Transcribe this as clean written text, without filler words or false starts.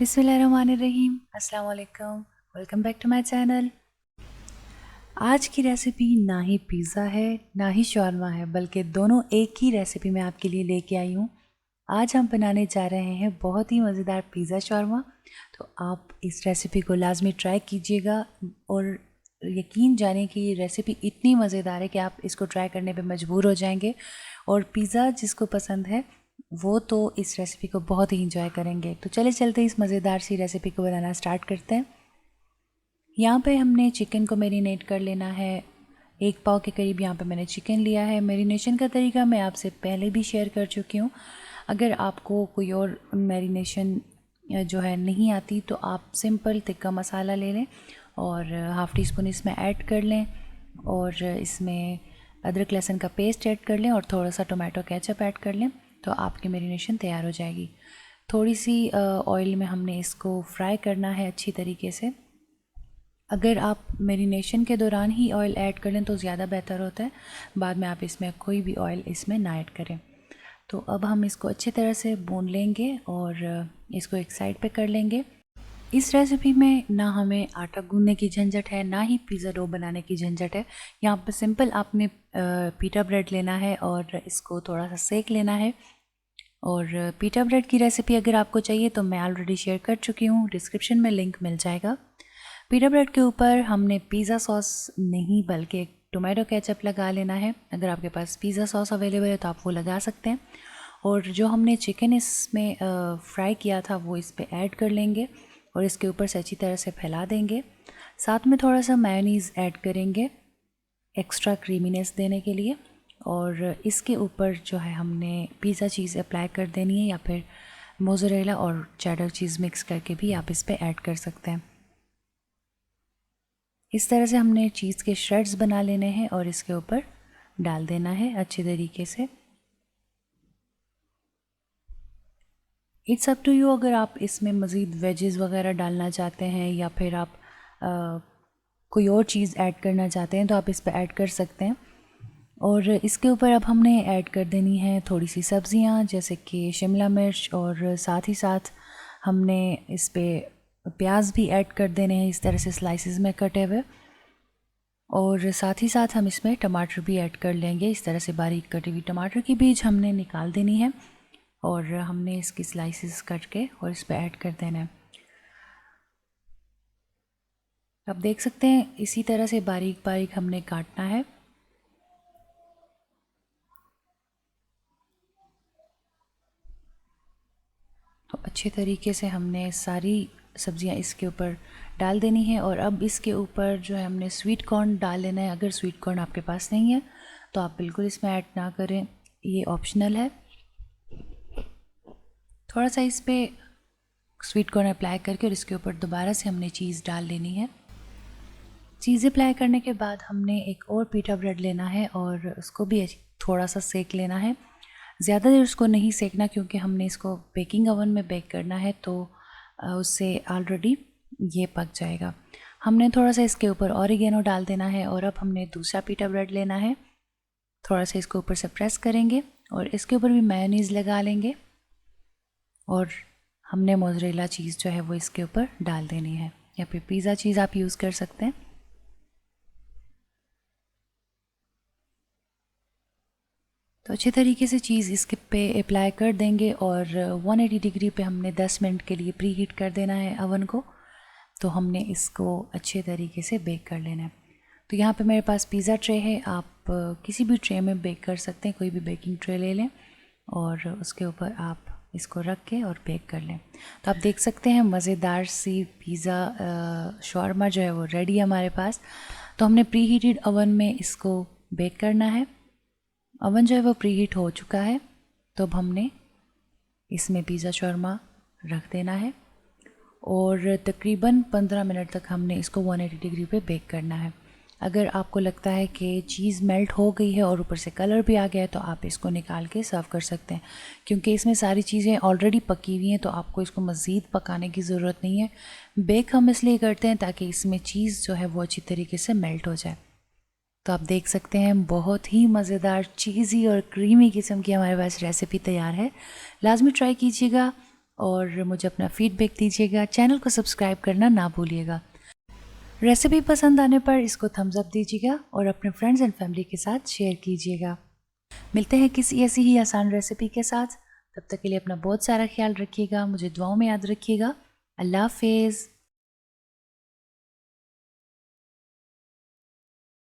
बिस्मिल्लाहिर्रहमानिर्रहीम, अस्सलाम वालेकुम। Welcome back to my channel. आज की रेसिपी ना ही पिज़्ज़ा है ना ही शॉर्मा है, बल्कि दोनों एक ही रेसिपी मैं आपके लिए लेके आई हूँ। आज हम बनाने जा रहे हैं बहुत ही मज़ेदार पिज़्ज़ा शॉर्मा। तो आप इस रेसिपी को लाजमी ट्राई कीजिएगा और यकीन जाने कि ये रेसिपी इतनी मज़ेदार है कि आप इसको ट्राई करने पे मजबूर हो जाएंगे। और पिज़्ज़ा जिसको पसंद है वो तो इस रेसिपी को बहुत ही इंजॉय करेंगे। तो चले चलते इस मज़ेदार सी रेसिपी को बनाना स्टार्ट करते हैं। यहाँ पे हमने चिकन को मैरिनेट कर लेना है। 1 पाव के करीब यहाँ पे मैंने चिकन लिया है। मैरिनेशन का तरीका मैं आपसे पहले भी शेयर कर चुकी हूँ। अगर आपको कोई और मैरिनेशन जो है नहीं आती तो आप सिंपल टिक्का मसाला ले लें और हाफ़ टी स्पून इसमें ऐड कर लें और इसमें अदरक लहसुन का पेस्ट ऐड कर लें और थोड़ा सा टोमेटो केचप ऐड कर लें तो आपकी मैरिनेशन तैयार हो जाएगी। थोड़ी सी ऑयल में हमने इसको फ्राई करना है अच्छी तरीके से। अगर आप मैरिनेशन के दौरान ही ऑयल ऐड कर लें तो ज़्यादा बेहतर होता है, बाद में आप इसमें कोई भी ऑयल इसमें ना ऐड करें। तो अब हम इसको अच्छी तरह से भून लेंगे और इसको एक साइड पे कर लेंगे। इस रेसिपी में ना हमें आटा गूंदने की झंझट है ना ही पिज़्ज़ा डो बनाने की झंझट है। यहाँ पर सिंपल आपने पीटा ब्रेड लेना है और इसको थोड़ा सा सेक लेना है। और पीटा ब्रेड की रेसिपी अगर आपको चाहिए तो मैं ऑलरेडी शेयर कर चुकी हूँ, डिस्क्रिप्शन में लिंक मिल जाएगा। पीटा ब्रेड के ऊपर हमने पिज़्ज़ा सॉस नहीं बल्कि टोमेटो केचप लगा लेना है। अगर आपके पास पिज़्ज़ा सॉस अवेलेबल है तो आप वो लगा सकते हैं। और जो हमने चिकन इसमें फ्राई किया था वो इस पर ऐड कर लेंगे और इसके ऊपर से अच्छी तरह से फैला देंगे। साथ में थोड़ा सा मेयोनीज़ ऐड करेंगे एक्स्ट्रा क्रीमीनेस देने के लिए। और इसके ऊपर जो है हमने पिज़्ज़ा चीज़ अप्लाई कर देनी है या फिर मोज़रेला और चेडर चीज़ मिक्स करके भी आप इस पर ऐड कर सकते हैं। इस तरह से हमने चीज़ के श्रेड्स बना लेने हैं और इसके ऊपर डाल देना है अच्छे तरीके से। इट्स अप टू यू, अगर आप इसमें मज़ीद वेजेस वगैरह डालना चाहते हैं या फिर आप कोई और चीज़ ऐड करना चाहते हैं तो आप इस पर ऐड कर सकते हैं। और इसके ऊपर अब हमने ऐड कर देनी है थोड़ी सी सब्ज़ियाँ जैसे कि शिमला मिर्च और साथ ही साथ हमने इस पर प्याज भी ऐड कर देने हैं इस तरह से स्लाइसेस में कटे हुए। और साथ ही साथ हम इसमें टमाटर भी ऐड कर लेंगे। इस तरह से बारीक कटी हुई टमाटर की बीज हमने निकाल देनी है और हमने इसकी स्लाइसेस करके और इस पर ऐड कर देना है। आप देख सकते हैं इसी तरह से बारीक बारीक हमने काटना है। तो अच्छे तरीके से हमने सारी सब्जियां इसके ऊपर डाल देनी है। और अब इसके ऊपर जो है हमने स्वीट कॉर्न डाल लेना है। अगर स्वीट कॉर्न आपके पास नहीं है तो आप बिल्कुल इसमें ऐड ना करें, ये ऑप्शनल है। थोड़ा सा इस पर स्वीट कॉर्न अप्लाई करके और इसके ऊपर दोबारा से हमने चीज़ डाल लेनी है। चीज़ अप्लाई करने के बाद हमने एक और पीटा ब्रेड लेना है और उसको भी थोड़ा सा सेक लेना है। ज़्यादा देर उसको नहीं सेकना क्योंकि हमने इसको बेकिंग ओवन में बेक करना है तो उससे ऑलरेडी ये पक जाएगा। हमने थोड़ा सा इसके ऊपर ऑरिगेनो डाल देना है और अब हमने दूसरा पीटा ब्रेड लेना है। थोड़ा सा इसको ऊपर से प्रेस करेंगे और इसके ऊपर भी मेयोनीज़ लगा लेंगे और हमने मोज़रेला चीज़ जो है वो इसके ऊपर डाल देनी है या फिर पिज़्ज़ा चीज़ आप यूज़ कर सकते हैं। तो अच्छे तरीके से चीज़ इसके पे अप्लाई कर देंगे और 180 डिग्री पे हमने 10 मिनट के लिए प्री हीट कर देना है अवन को। तो हमने इसको अच्छे तरीके से बेक कर लेना है। तो यहाँ पे मेरे पास पिज़्ज़ा ट्रे है, आप किसी भी ट्रे में बेक कर सकते हैं, कोई भी बेकिंग ट्रे ले लें और उसके ऊपर आप इसको रख के और बेक कर लें। तो आप देख सकते हैं मज़ेदार सी पिज़्ज़ा शॉर्मा जो है वो रेडी है हमारे पास। तो हमने प्री हीटेड अवन में इसको बेक करना है। अवन जो है वो प्री हीट हो चुका है तो अब हमने इसमें पिज़्ज़ा शॉर्मा रख देना है और तकरीबन 15 मिनट तक हमने इसको 180 डिग्री पे बेक करना है। अगर आपको लगता है कि चीज़ मेल्ट हो गई है और ऊपर से कलर भी आ गया है तो आप इसको निकाल के सर्व कर सकते हैं क्योंकि इसमें सारी चीज़ें ऑलरेडी पकी हुई हैं तो आपको इसको मज़ीद पकाने की ज़रूरत नहीं है। बेक हम इसलिए करते हैं ताकि इसमें चीज़ जो है वो अच्छी तरीके से मेल्ट हो जाए। तो आप देख सकते हैं बहुत ही मज़ेदार चीज़ी और क्रीमी किस्म की हमारे पास रेसिपी तैयार है। लाजमी ट्राई कीजिएगा और मुझे अपना फीडबैक दीजिएगा। चैनल को सब्सक्राइब करना ना भूलिएगा। रेसिपी पसंद आने पर इसको थम्स अप दीजिएगा और अपने फ्रेंड्स एंड फैमिली के साथ शेयर कीजिएगा। मिलते हैं किसी ऐसी ही आसान रेसिपी के साथ। तब तक के लिए अपना बहुत सारा ख्याल रखिएगा। मुझे दुआओं में याद रखिएगा। अल्लाह हाफिज़।